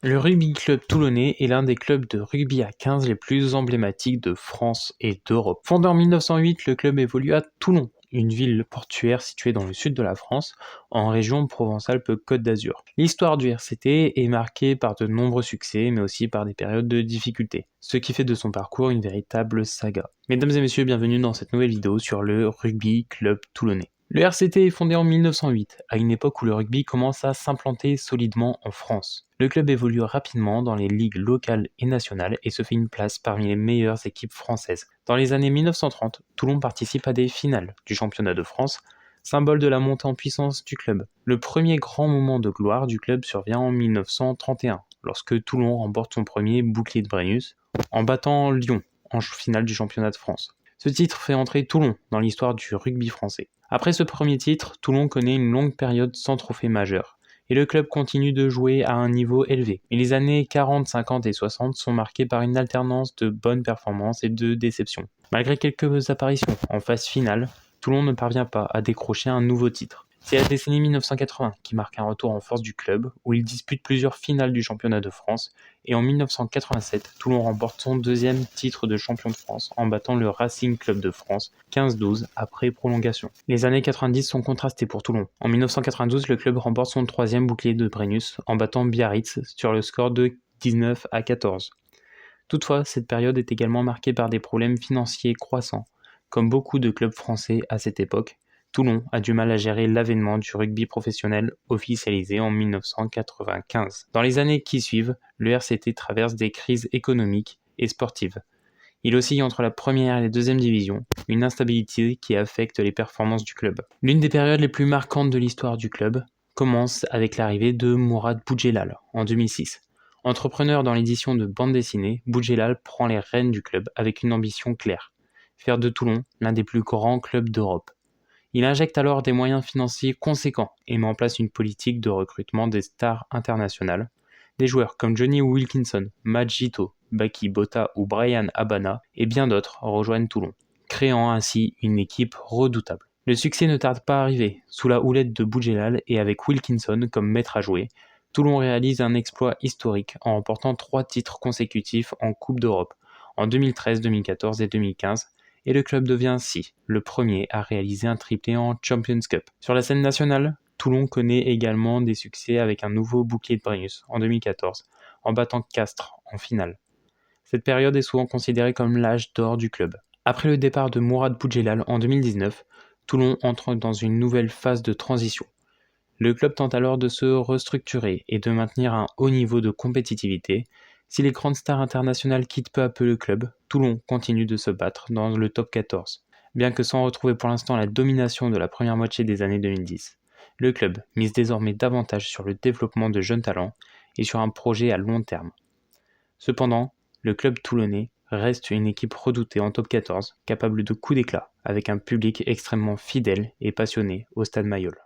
Le Rugby Club Toulonnais est l'un des clubs de rugby à 15 les plus emblématiques de France et d'Europe. Fondé en 1908, le club évolue à Toulon, une ville portuaire située dans le sud de la France, en région Provence-Alpes-Côte d'Azur. L'histoire du RCT est marquée par de nombreux succès, mais aussi par des périodes de difficultés, ce qui fait de son parcours une véritable saga. Mesdames et messieurs, bienvenue dans cette nouvelle vidéo sur le Rugby Club Toulonnais. Le RCT est fondé en 1908, à une époque où le rugby commence à s'implanter solidement en France. Le club évolue rapidement dans les ligues locales et nationales et se fait une place parmi les meilleures équipes françaises. Dans les années 1930, Toulon participe à des finales du championnat de France, symbole de la montée en puissance du club. Le premier grand moment de gloire du club survient en 1931, lorsque Toulon remporte son premier bouclier de Brennus en battant Lyon en finale du championnat de France. Ce titre fait entrer Toulon dans l'histoire du rugby français. Après ce premier titre, Toulon connaît une longue période sans trophée majeur, et le club continue de jouer à un niveau élevé. Mais les années 40, 50 et 60 sont marquées par une alternance de bonnes performances et de déceptions. Malgré quelques apparitions en phase finale, Toulon ne parvient pas à décrocher un nouveau titre. C'est la décennie 1980 qui marque un retour en force du club, où il dispute plusieurs finales du championnat de France, et en 1987, Toulon remporte son deuxième titre de champion de France en battant le Racing Club de France 15-12 après prolongation. Les années 90 sont contrastées pour Toulon. En 1992, le club remporte son troisième bouclier de Brennus en battant Biarritz sur le score de 19-14. Toutefois, cette période est également marquée par des problèmes financiers croissants. Comme beaucoup de clubs français à cette époque, Toulon a du mal à gérer l'avènement du rugby professionnel officialisé en 1995. Dans les années qui suivent, le RCT traverse des crises économiques et sportives. Il oscille entre la première et la deuxième division, une instabilité qui affecte les performances du club. L'une des périodes les plus marquantes de l'histoire du club commence avec l'arrivée de Mourad Boudjelal en 2006. Entrepreneur dans l'édition de bande dessinée, Boudjelal prend les rênes du club avec une ambition claire, faire de Toulon l'un des plus grands clubs d'Europe. Il injecte alors des moyens financiers conséquents et met en place une politique de recrutement des stars internationales. Des joueurs comme Johnny Wilkinson, Majito, Baki Bota ou Brian Habana et bien d'autres rejoignent Toulon, créant ainsi une équipe redoutable. Le succès ne tarde pas à arriver. Sous la houlette de Boudjelal et avec Wilkinson comme maître à jouer, Toulon réalise un exploit historique en remportant 3 titres consécutifs en Coupe d'Europe en 2013, 2014 et 2015, et le club devient ainsi le premier à réaliser un triplé en Champions Cup. Sur la scène nationale, Toulon connaît également des succès avec un nouveau bouclier de Brennus en 2014, en battant Castres en finale. Cette période est souvent considérée comme l'âge d'or du club. Après le départ de Mourad Boudjelal en 2019, Toulon entre dans une nouvelle phase de transition. Le club tente alors de se restructurer et de maintenir un haut niveau de compétitivité. Si les grandes stars internationales quittent peu à peu le club, Toulon continue de se battre dans le top 14, bien que sans retrouver pour l'instant la domination de la première moitié des années 2010. Le club mise désormais davantage sur le développement de jeunes talents et sur un projet à long terme. Cependant, le club toulonnais reste une équipe redoutée en top 14, capable de coups d'éclat, avec un public extrêmement fidèle et passionné au Stade Mayol.